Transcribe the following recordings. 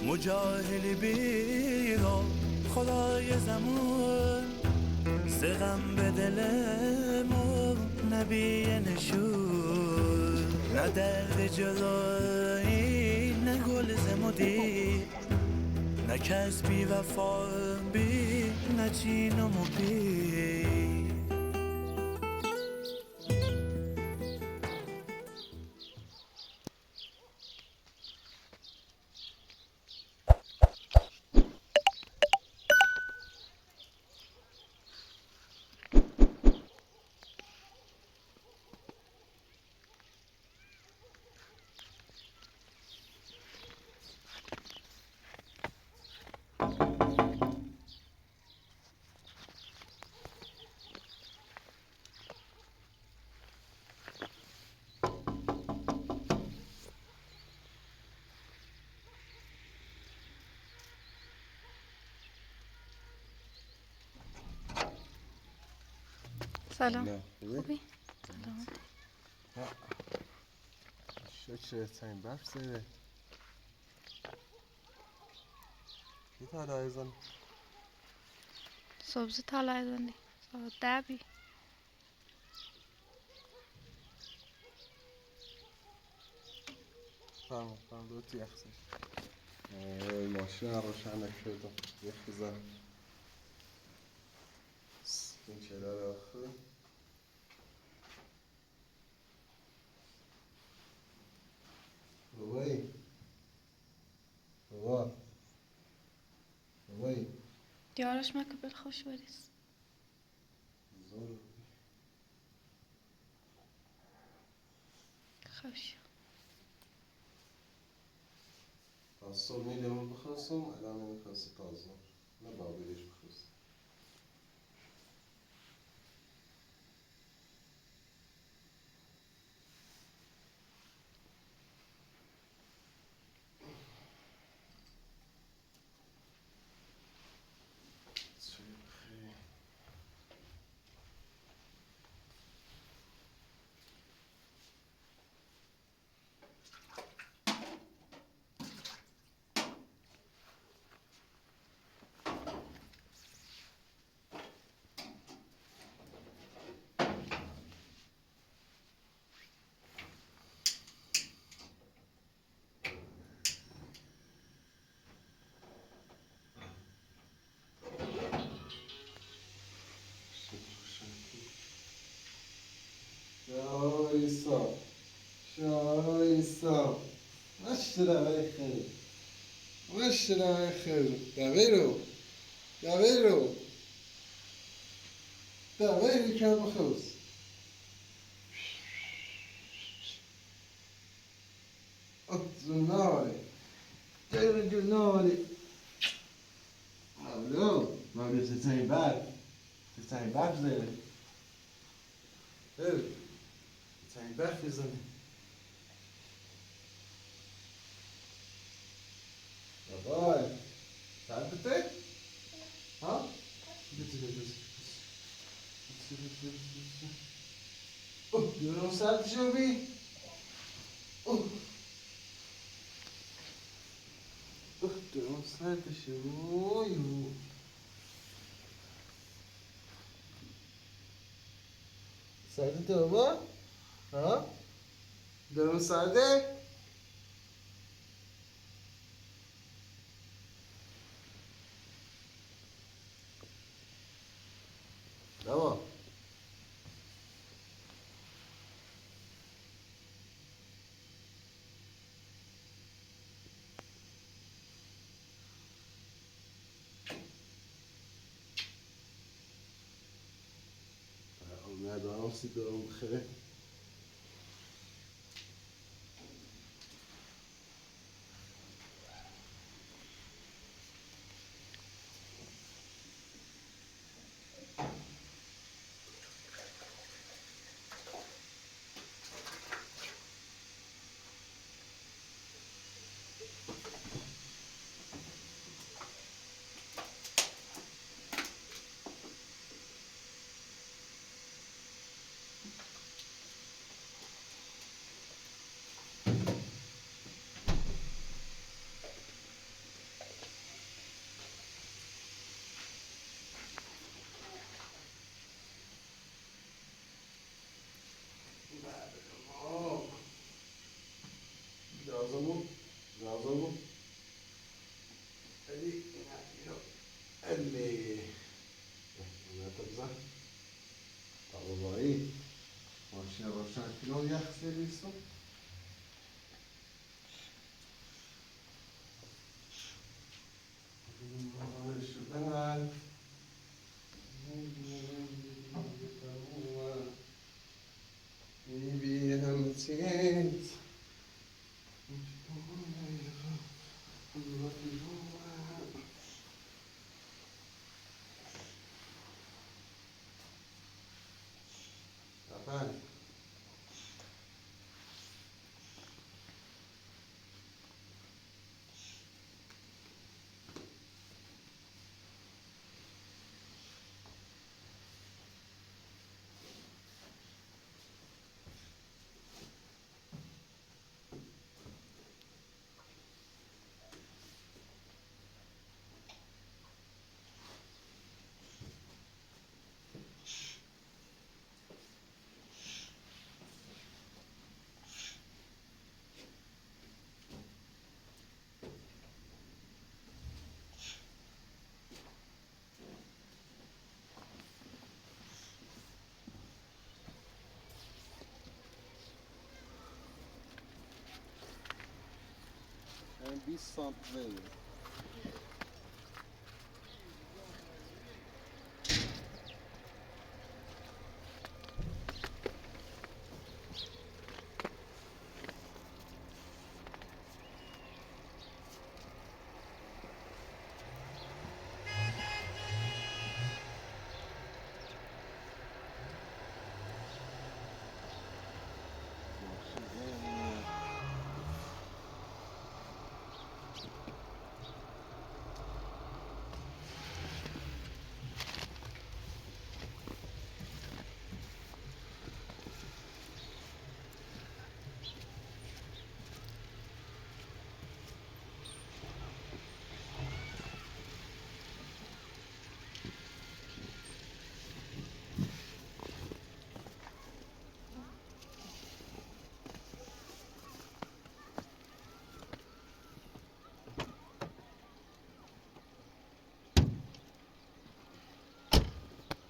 مجاهلی بیرا خدای زمان سقم به دلمو نبی نشون نه درد جدایی نه گل زمودی نه کس بی وفا بی نه چین و مبی سلام خوبی؟ سلامتی شکر تایم برف زده یه تا لایزان صبح طالع زنی ساعت 10 بی فهم دو تی اخسش ماشین روشن نکردم یه خیزن این چه داره آخه بابایی بابایی دیارش ما که خوش بریز زور خوش تا صبح میدیم بخواستم الان نمیخواستی تازه نه بابیش بخواست شايسا اشترى خير واشترى خير دابيرو كان مخوص الزناري جاي الجناري مولو تتعين باك زي تتعين باك في زمن باي تعال بتك ها يورو سالت شو بي يورو سالت شو يو سالت بابا ها يورو سالت بابا امیدوارم سیدم بخیر بگو اللي اللي نتبزه طبعاً ماشین روشن کنم یخ سرویسو شدن میبینم تیت Rapaz, yani 20 santim.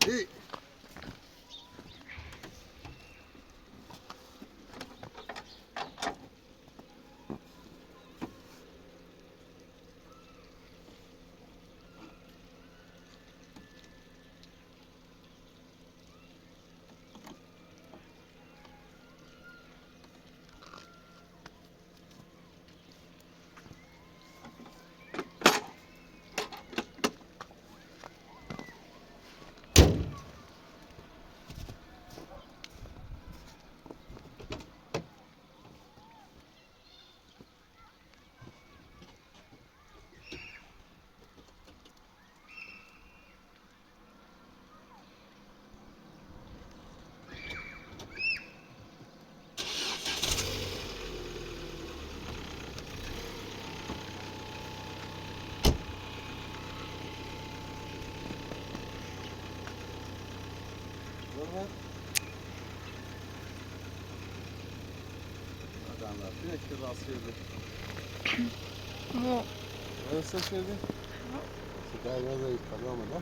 Hey! Adamlar sürekli rast geldi. مو Nasıl şöyle? Sigara da yıkalama da.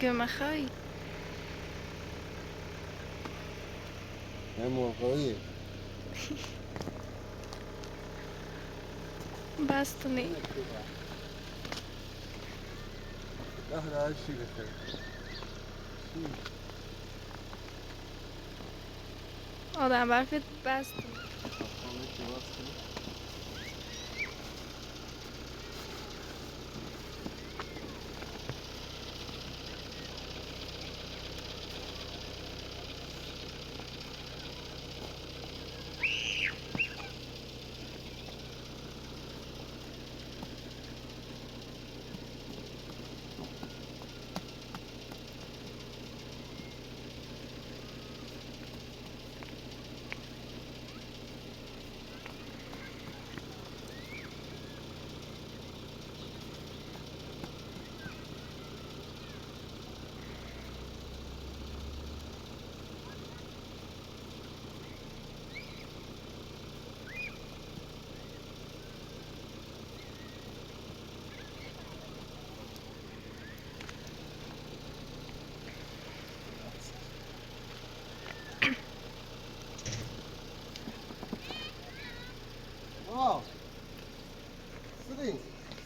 قم خي Ne موقعی؟ بستني نه هر چی بخیر. آدم برفت بستني Kafamda ki bastı.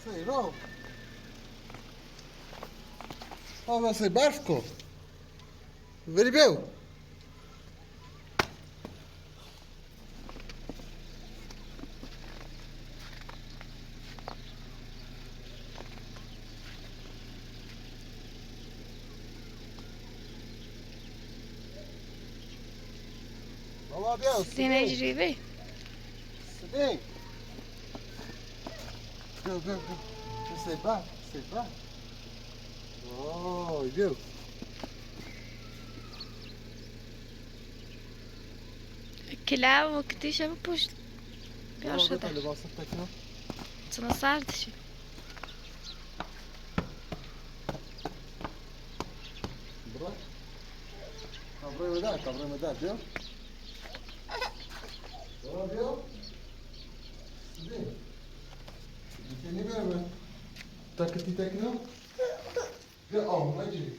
Sei, Rob. Ah, sei برف کن. بری بیو. بابا بیا. سینه جریبه Siding. Go, go, go. Just stay back. Stay back. Oh, you. کلاب و کتیشه بپوشت بیار Oh, شده لباس تکنو. چون سردشی برو. کابرای مدار، کابرای مدار. بیا. برو بیا. Siding. میتونی برم. تکتی تکنو. بیا ماجی.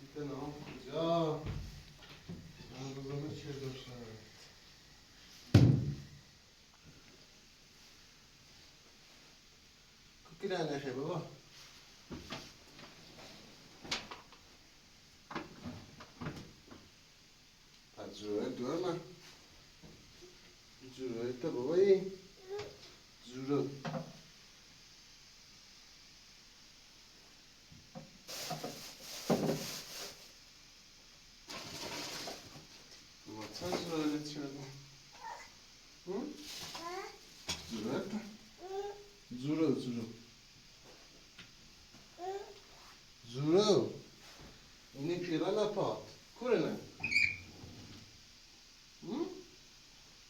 میتونم کجا؟ من روزانه چه داشتم؟ کوکی نخه بابا. جوره دور من جوره تا بابایی جوره ما تا جوره چرده جوره تا جوره جوره جوره اینی پیرا نپاد کوره نه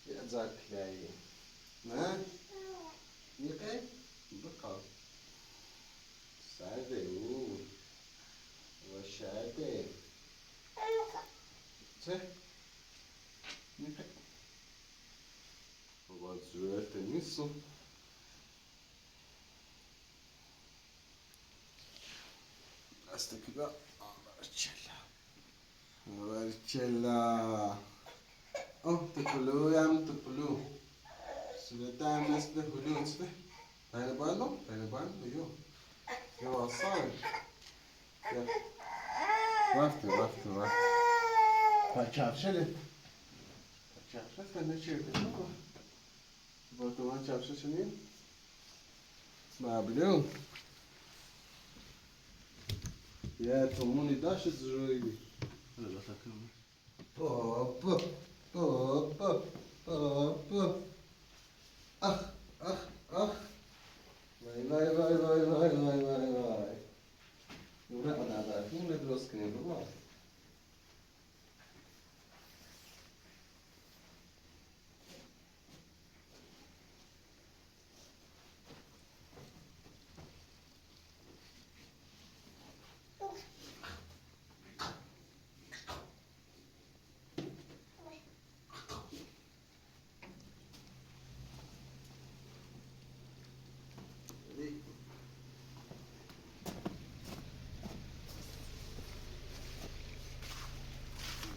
یه زرکلایی نه میقه بکار سرده او و شرده چه میقه بابا جوره نیستم Hasta que va. Barcella. Oh, تکلو هم تکلو. صورت هم مثل هلو چه؟ پایین بالا؟ پایین بالا بیو. یا آسان. رفته. کفشله. کفشله کنه چیه کنه؟ با تو من کفشه چنین؟ مبلو. یه تومونی داشت ضروری. بابا آخ وای نوره آدم برفون درست کنیم بابا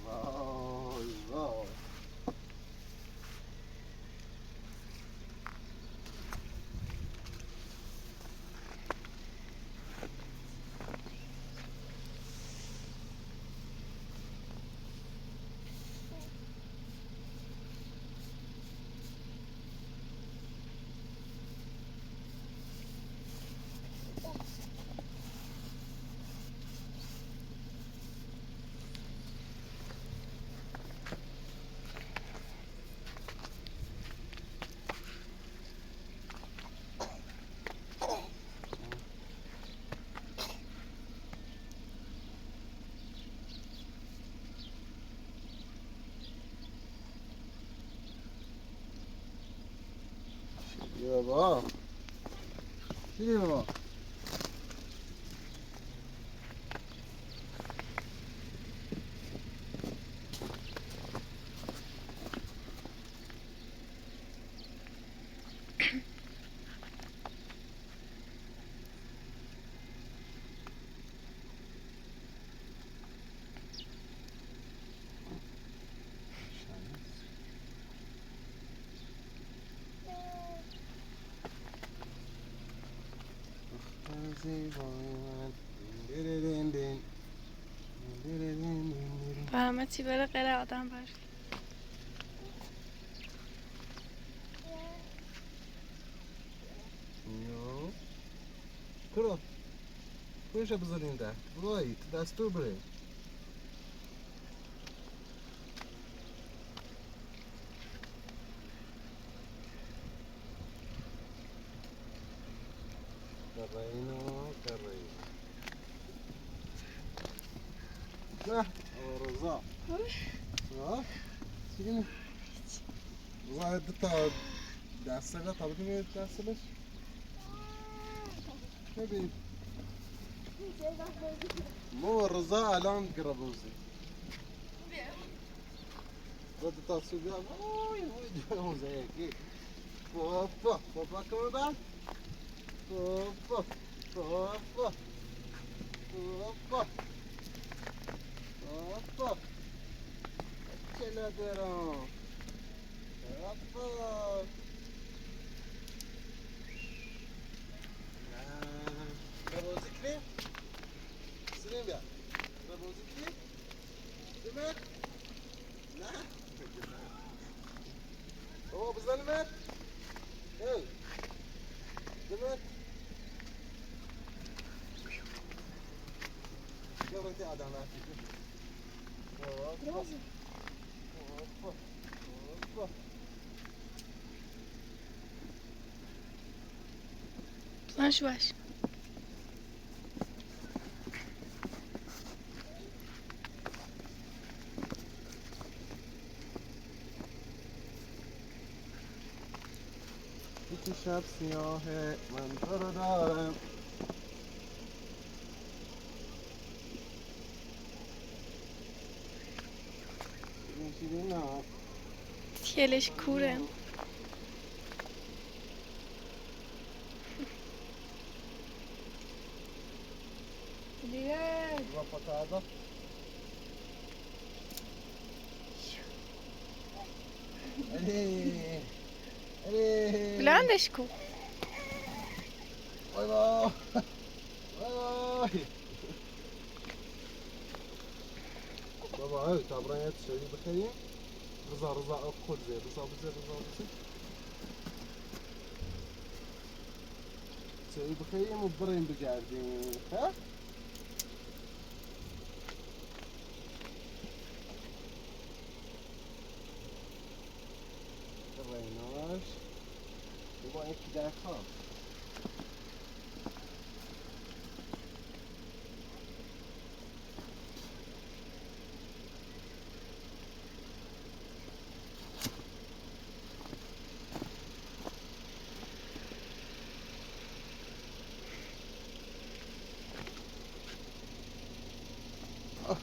وای بابا چی بابا زیبای من دین دین دین. و همه چی بره غیر آدم بر. Ja. Kuro. Kuşa buzalinde. Vay, dastur bre. Carreino, carreino. Gah, Rıza. Ha? Şimdi Rıza ta derslerle tabii ki mi dersler? Ne bileyim. مو الرضا الان قربوزي رد تصوير اوي اوي زي هيك اوبا اوبا كمان بعد اوبا اوبا اوبا اوبا كلا درام اوبا قربوزي كريم سليم يا قربوزي كريم سمعت لا هو بظلمت ايه سمعت يلا انت قاعد على باش باش. تو شب سیاهه من تو رو دارم شیرین نه تیلش کوره. با پتادا علی علی بلندش کو. وای وای وای بابا هاي تعبرين تشتري بخيم رضا رضا خذ زي رضا بزي رضا بزي تشتري بخيم وبرين بقاعدين ها بريناش يبغى يكدا خام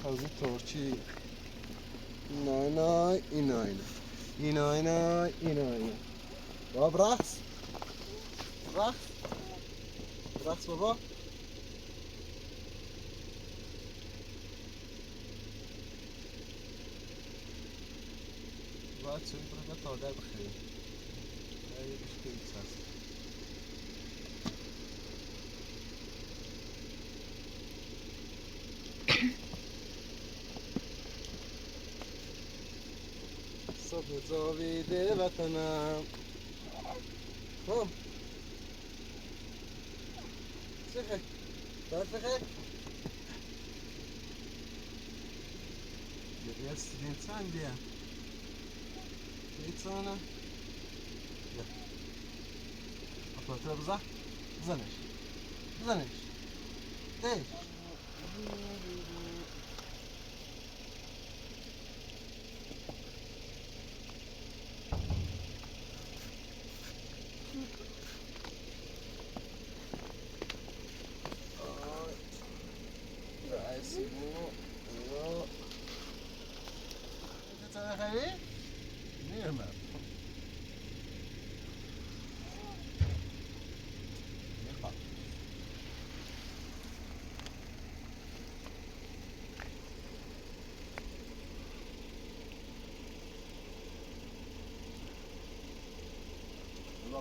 هذه تورتي ناي ناي ناي ناي ناي ناي باب رقص رقص رقص بابا باید سوی برگه تاده بخیریم یه بشکلی هست صبح زاویده وطنم هم چخه برفخه یه سیدین چند بیا چه چانه بیا اپراتور بزن بزنش بزنش دیش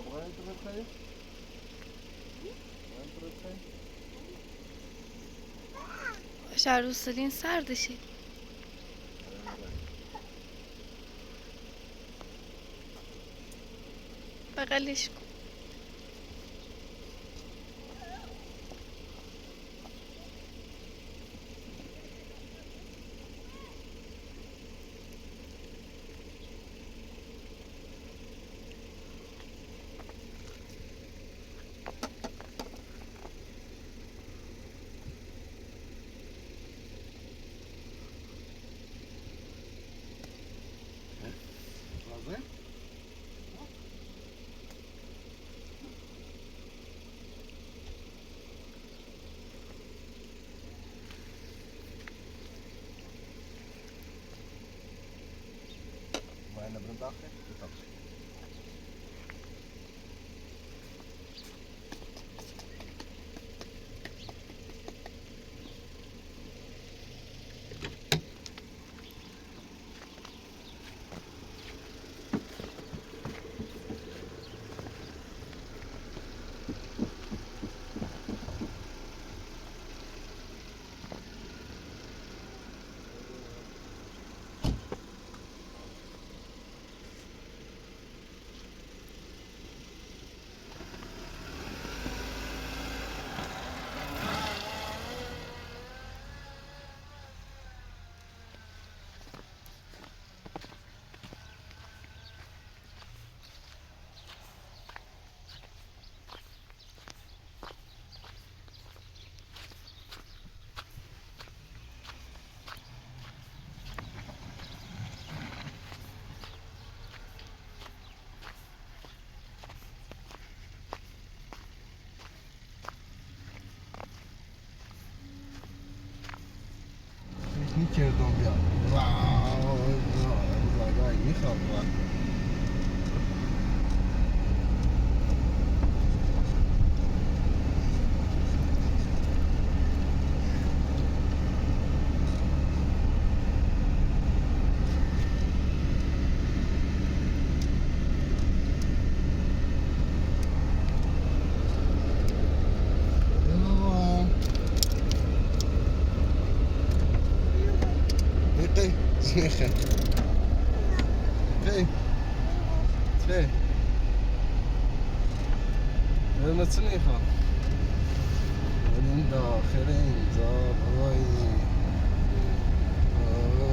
بغيت تدخل؟ بغيت تدخل؟ عروسلین سردشی بغلش کن. راضي؟ وين بندخل؟ بالطبخ. میکردم بیا واو میخوام Smechen. Twee. Twee. We hebben met z'n allen gaan. We doen daar geen zo. Hoi. Hoi.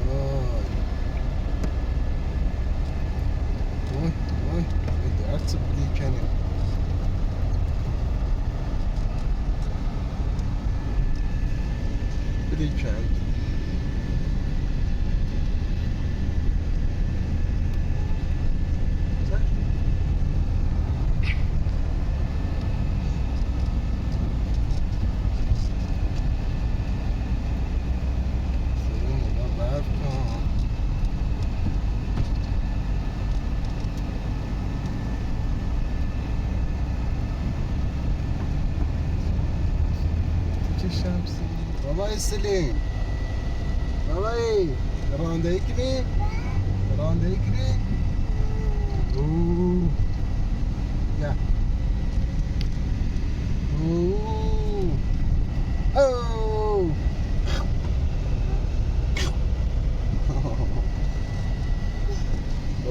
Hoi. Hoi. Hoi. Ik de artsen die kennen. Die kennen. شمسی بابای سلیم بابایی رانندگی کنی؟ رانندگی کنی؟ اوه یا اوه اوه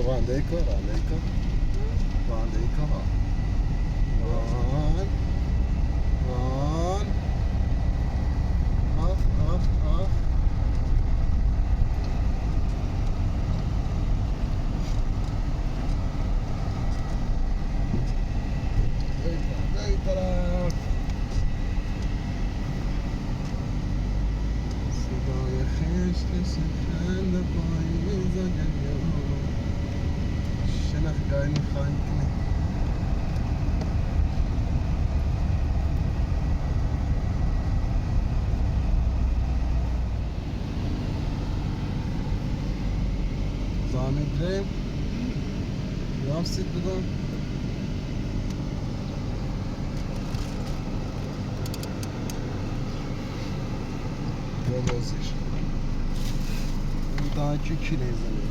رانندگی کن رانندگی کن رانندگی کن ران ران زامن یام سید بدم بازیش این daha küçük izleniyor.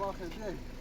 داخل بيه.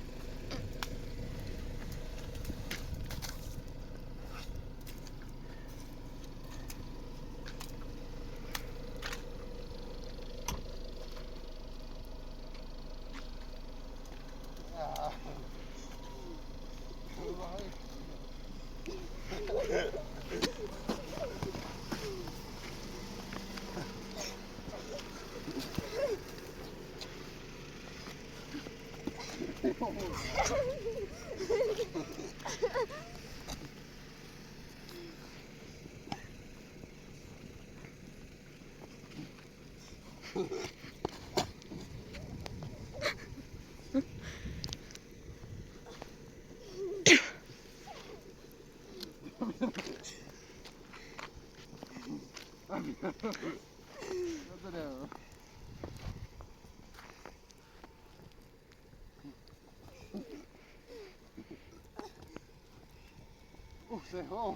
C'est bon.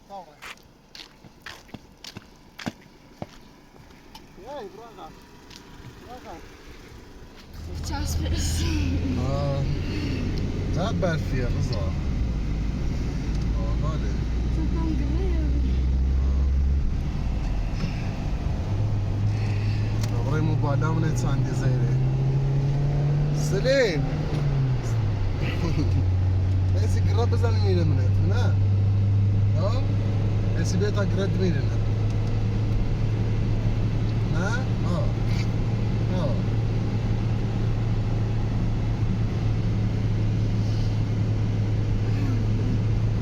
Tamam. Yay, braga. Braga. Ças biraz. زاد برفی رضا. بله. Zaten görüyorum. برای موبایل هم نتساندی زیره سلیم ایسی قرب بزنی میره منت نه ایسی بیتا قرد میره نه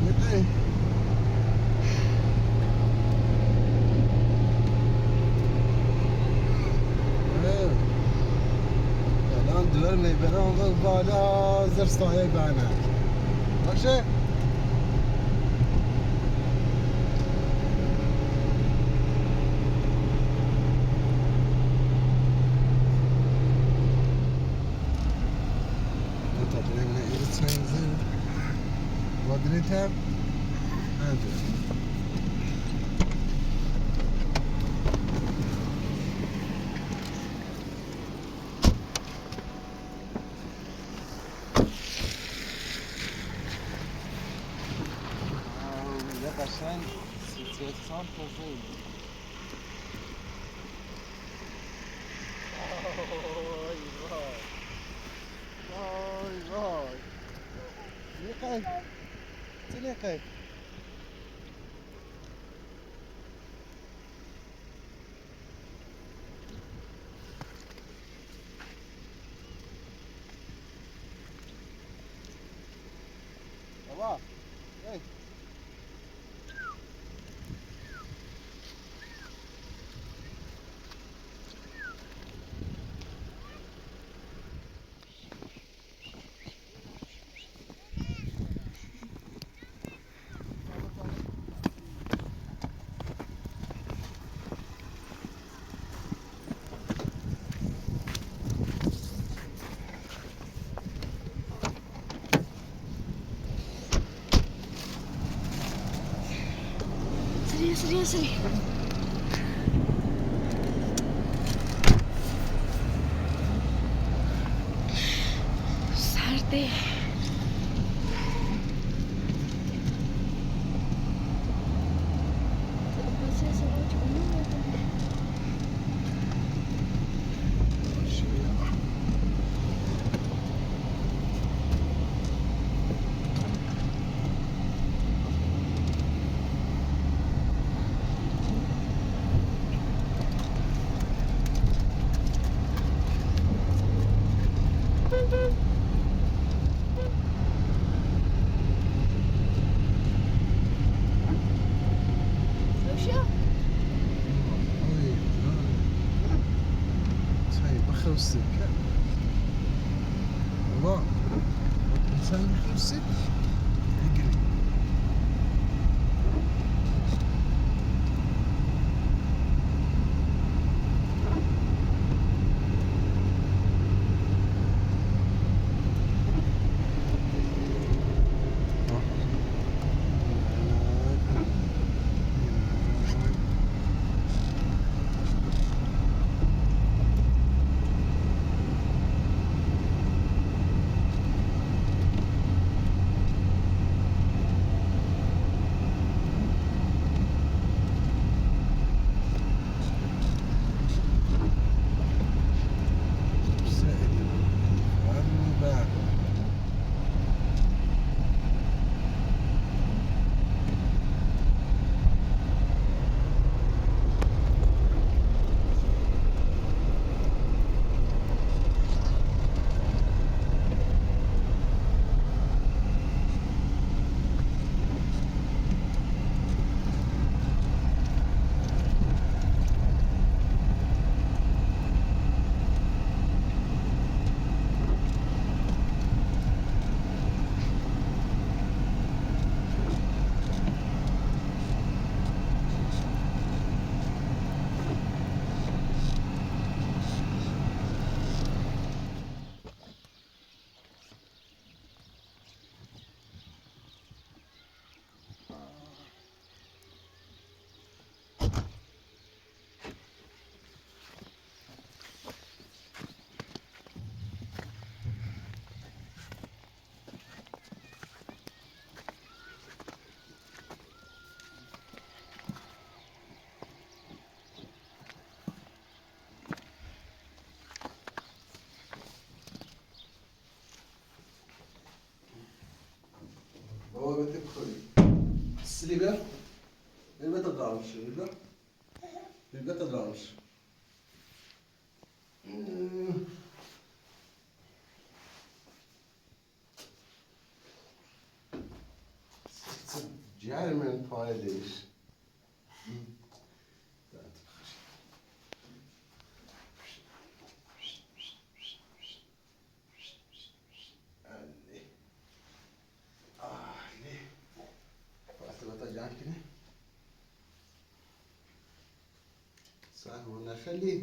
میتی دور میبرم و بالا زرستای بانه باشه تدري من ايرتين زين ودريتها هذا قشنگ 31 سانت تازه وای لقيت تلقيت بابا اي Seri. Serde. السكة الله الإنسان يدخل السكة يجري ودي بخوري السليبر البيت الدرامش البيت الدرامش جعل من فايدش صح ولا خليه